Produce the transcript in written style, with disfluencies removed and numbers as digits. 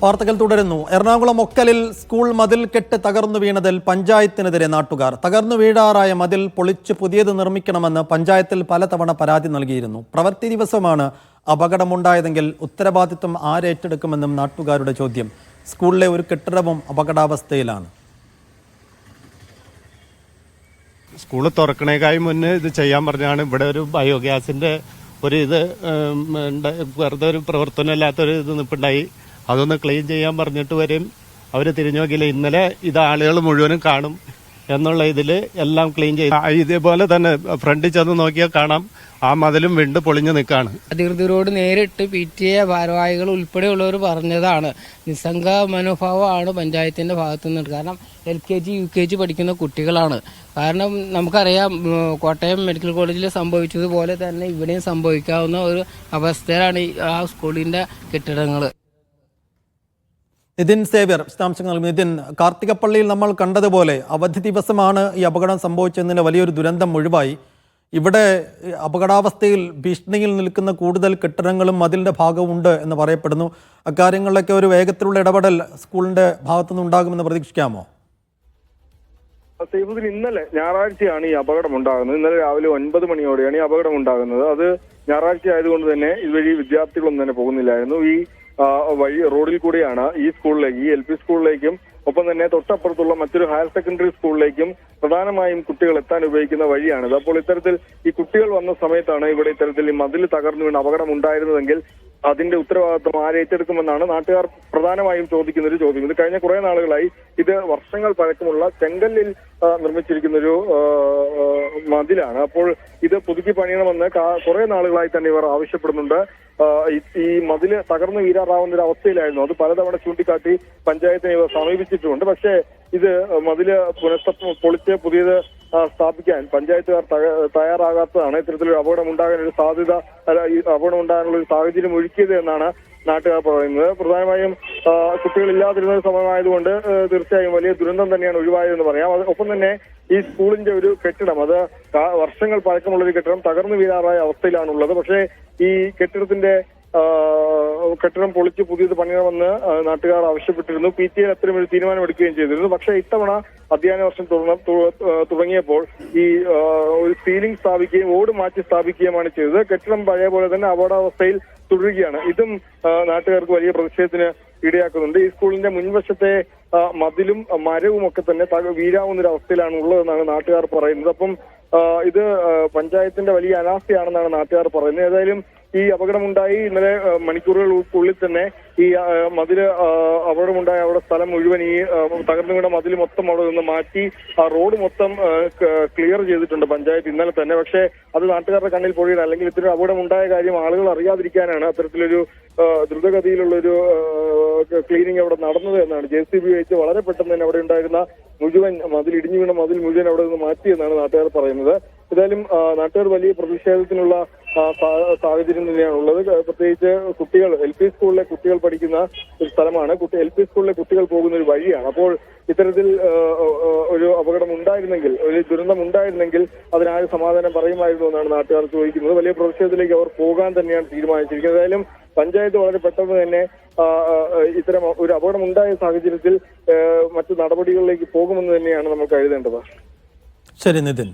വാർത്തകൾ തുടരുന്നു. എറണാകുളം ഒക്കലിൽ സ്കൂൾ മതിൽ കെട്ട് തകർന്നു വീണതിൽ പഞ്ചായത്തിനെതിരെ നാട്ടുകാർ. തകർന്നു വീഴാറായ മതിൽ പൊളിച്ച് പുതിയത് നിർമ്മിക്കണമെന്ന് പഞ്ചായത്തിൽ പലതവണ പരാതി നൽകിയിരുന്നു. പ്രവൃത്തി ദിവസമാണ് അപകടമുണ്ടായതെങ്കിൽ ഉത്തരവാദിത്വം ആരേറ്റെടുക്കുമെന്നും നാട്ടുകാരുടെ ചോദ്യം. സ്കൂളിലെ ഒരു കെട്ടിടവും അപകടാവസ്ഥയിലാണ്. സ്കൂൾ തുറക്കണേക്കായി മുന്നേ ഇത് ചെയ്യാൻ പറഞ്ഞാണ്. ഇവിടെ ഒരു ബയോഗ്യാസിന്റെ ഒരു ഇത് വെറുതെ ഒരു പ്രവർത്തനമില്ലാത്തൊരു ഇത് നിൽപ്പുണ്ടായി. അതൊന്ന് ക്ലീൻ ചെയ്യാൻ പറഞ്ഞിട്ട് വരും. അവർ തിരിഞ്ഞു നോക്കിയില്ല. ഇന്നലെ ഇത് ആളുകൾ മുഴുവനും കാണും എന്നുള്ള ഇതിൽ എല്ലാം ക്ലീൻ ചെയ്ത് ഇതേപോലെ തന്നെ ഫ്രണ്ടിൽ ചെന്ന് നോക്കിയാൽ കാണാം ആ മതിലും വിണ്ട് പൊളിഞ്ഞു നിൽക്കുകയാണ്. അധികൃതരോട് നേരിട്ട് PTA ഭാരവാഹികൾ ഉൾപ്പെടെയുള്ളവർ പറഞ്ഞതാണ്. നിസ്സംഗ മനോഭാവമാണ് പഞ്ചായത്തിന്റെ ഭാഗത്തു നിന്ന്. കാരണം LKG UKG പഠിക്കുന്ന കുട്ടികളാണ്. കാരണം നമുക്കറിയാം കോട്ടയം മെഡിക്കൽ കോളേജിൽ സംഭവിച്ചതുപോലെ തന്നെ ഇവിടെയും സംഭവിക്കാവുന്ന ഒരു അവസ്ഥയിലാണ് ആ സ്കൂളിന്റെ കെട്ടിടങ്ങൾ. നിതിൻ സേവ്യർ വിശദാംശങ്ങൾ. നിതിൻ, കാർത്തികപ്പള്ളിയിൽ നമ്മൾ കണ്ടതുപോലെ അവധി ദിവസമാണ് ഈ അപകടം സംഭവിച്ചതിന് വലിയൊരു ദുരന്തം ഒഴിവായി. ഇവിടെ അപകടാവസ്ഥയിൽ ഭീഷണിയിൽ നിൽക്കുന്ന കൂടുതൽ കെട്ടിടങ്ങളും മതിലിന്റെ ഭാഗമുണ്ട് എന്ന് പറയപ്പെടുന്നു. അക്കാര്യങ്ങളിലൊക്കെ ഒരു വേഗത്തിലുള്ള ഇടപെടൽ സ്കൂളിന്റെ ഭാഗത്തുനിന്ന് ഉണ്ടാകുമെന്ന് പ്രതീക്ഷിക്കാമോ? സൈഫുദ്ദീൻ, ഇന്നലെ ഞായറാഴ്ചയാണ് ഈ അപകടം ഉണ്ടാകുന്നത്. ഇന്നലെ രാവിലെ 9 മണിയോടെയാണ് ഈ അപകടം ഉണ്ടാകുന്നത്. അത് ഞായറാഴ്ച ആയതുകൊണ്ട് തന്നെ ഇതുവഴി വിദ്യാർത്ഥികളൊന്നും തന്നെ പോകുന്നില്ലായിരുന്നു. ഈ വഴി റോഡിൽ കൂടിയാണ് ഈ സ്കൂളിലേക്ക്, ഈ LP സ്കൂളിലേക്കും ഒപ്പം തന്നെ തൊട്ടപ്പുറത്തുള്ള മറ്റൊരു ഹയർ സെക്കൻഡറി സ്കൂളിലേക്കും പ്രധാനമായും കുട്ടികൾ എത്താൻ ഉപയോഗിക്കുന്ന വഴിയാണിത്. അപ്പോൾ ഇത്തരത്തിൽ ഈ കുട്ടികൾ വന്ന സമയത്താണ് ഇവിടെ ഇത്തരത്തിൽ ഈ മതിൽ തകർന്നു വീണ് അപകടം ഉണ്ടായിരുന്നതെങ്കിൽ അതിന്റെ ഉത്തരവാദിത്വം ആരേറ്റെടുക്കുമെന്നാണ് നാട്ടുകാർ പ്രധാനമായും ചോദിക്കുന്ന ഒരു ചോദ്യം. ഇത് കഴിഞ്ഞ കുറെ നാളുകളായി ഇത് വർഷങ്ങൾ പഴക്കമുള്ള ചെങ്കല്ലിൽ നിർമ്മിച്ചിരിക്കുന്ന ഒരു മതിലാണ്. അപ്പോൾ ഇത് പുതുക്കി പണിയണമെന്ന് കുറെ നാളുകളായി തന്നെ ഇവർ ആവശ്യപ്പെടുന്നുണ്ട്. ഈ മതില് തകർന്നു വീരാറാവുന്ന ഒരു അവസ്ഥയിലായിരുന്നു. അത് പലതവണ ചൂണ്ടിക്കാട്ടി പഞ്ചായത്തിനെ ഇവർ സമീപിച്ചിട്ടുമുണ്ട്. പക്ഷേ ഇത് മതില് പൊളിച്ച് പുതിയത് സ്ഥാപിക്കാൻ പഞ്ചായത്തുകാർ തയ്യാറാകാത്തതാണ് ഇത്തരത്തിലൊരു അപകടം ഉണ്ടാകാൻ ഒരു സാധ്യത, അപകടം ഉണ്ടാകാനുള്ള ഒരു സാഹചര്യം ഒരുക്കിയത് എന്നാണ് നാട്ടുകാർ പറയുന്നത്. പ്രധാനമായും കുട്ടികളില്ലാതിരുന്ന സമയമായതുകൊണ്ട് തീർച്ചയായും വലിയ ദുരന്തം തന്നെയാണ് ഒഴിവായതെന്ന് പറയാം. ഒപ്പം തന്നെ ഈ സ്കൂളിന്റെ ഒരു കെട്ടിടം, അത് വർഷങ്ങൾ പഴക്കമുള്ള ഒരു കെട്ടിടം തകർന്നു വീഴാറായ അവസ്ഥയിലാണുള്ളത്. പക്ഷേ ഈ കെട്ടിടം പൊളിച്ച് പുതിയത് പണിയണമെന്ന് നാട്ടുകാർ ആവശ്യപ്പെട്ടിരുന്നു. PTA അത്തരം ഒരു തീരുമാനമെടുക്കുകയും ചെയ്തിരുന്നു. പക്ഷേ ഇത്തവണ അധ്യയന വർഷം തുടങ്ങിയപ്പോൾ ഈ ഒരു സീലിംഗ് സ്ഥാപിക്കുകയും ഓട് മാറ്റി സ്ഥാപിക്കുകയുമാണ് ചെയ്തത്. കെട്ടിടം പഴയ പോലെ തന്നെ അപകടാവസ്ഥയിൽ തുടരുകയാണ്. ഇതും നാട്ടുകാർക്ക് വലിയ പ്രതിഷേധത്തിന് ഇടയാക്കുന്നുണ്ട്. ഈ സ്കൂളിന്റെ മുൻവശത്തെ മതിലും മരവും ഒക്കെ തന്നെ വീഴാവുന്ന ഒരു അവസ്ഥയിലാണ് ഉള്ളതെന്നാണ് നാട്ടുകാർ പറയുന്നത്. അപ്പം ഇത് പഞ്ചായത്തിന്റെ വലിയ അനാസ്ഥയാണെന്നാണ് നാട്ടുകാർ പറയുന്നത്. ഏതായാലും ഈ അപകടമുണ്ടായി ഇന്നലെ മണിക്കൂറുകൾക്കുള്ളിൽ തന്നെ ഈ മതില് അപകടമുണ്ടായ അവിടെ സ്ഥലം മുഴുവൻ ഈ തകർന്നു വീണ മതിൽ മൊത്തം അവിടെ നിന്ന് മാറ്റി ആ റോഡ് മൊത്തം ക്ലിയർ ചെയ്തിട്ടുണ്ട് പഞ്ചായത്ത് ഇന്നലെ തന്നെ. പക്ഷേ അത് നാട്ടുകാരുടെ കണ്ണിൽ പൊഴിയില്ല. അല്ലെങ്കിൽ ഇത്തരം അപകടമുണ്ടായ കാര്യം ആളുകൾ അറിയാതിരിക്കാനാണ് അത്തരത്തിലൊരു ദ്രുതഗതിയിലുള്ളൊരു ക്ലീനിങ് അവിടെ നടന്നത് എന്നാണ്. JCB വെച്ച് വളരെ പെട്ടെന്ന് തന്നെ അവിടെ ഉണ്ടായിരുന്ന മുഴുവൻ ഇടിഞ്ഞു വീണ മതിൽ മുഴുവൻ അവിടെ നിന്ന് മാറ്റിയെന്നാണ് നാട്ടുകാർ പറയുന്നത്. ഏതായാലും നാട്ടുകാർ വലിയ പ്രതിഷേധത്തിനുള്ള സാഹചര്യം തന്നെയാണുള്ളത്. പ്രത്യേകിച്ച് കുട്ടികൾ, LP സ്കൂളിലെ കുട്ടികൾ പഠിക്കുന്ന ഒരു സ്ഥലമാണ്. LP സ്കൂളിലെ കുട്ടികൾ പോകുന്ന ഒരു വഴിയാണ്. അപ്പോൾ ഇത്തരത്തിൽ ഒരു അപകടം ഉണ്ടായിരുന്നെങ്കിൽ, ഒരു ദുരന്തം ഉണ്ടായിരുന്നെങ്കിൽ അതിനാര് സമാധാനം പറയുമായിരുന്നു എന്നാണ് നാട്ടുകാർ ചോദിക്കുന്നത്. വലിയ പ്രതിഷേധത്തിലേക്ക് അവർ പോകാൻ തന്നെയാണ് തീരുമാനിച്ചിരിക്കുന്നത്. ഏതായാലും പഞ്ചായത്ത് വളരെ പെട്ടെന്ന് തന്നെ ഇത്തരം ഒരു അപകടം ഉണ്ടായ സാഹചര്യത്തിൽ മറ്റു നടപടികളിലേക്ക് പോകുമെന്ന് തന്നെയാണ് നമ്മൾ കരുതേണ്ടത്. ശരി നിതിൻ.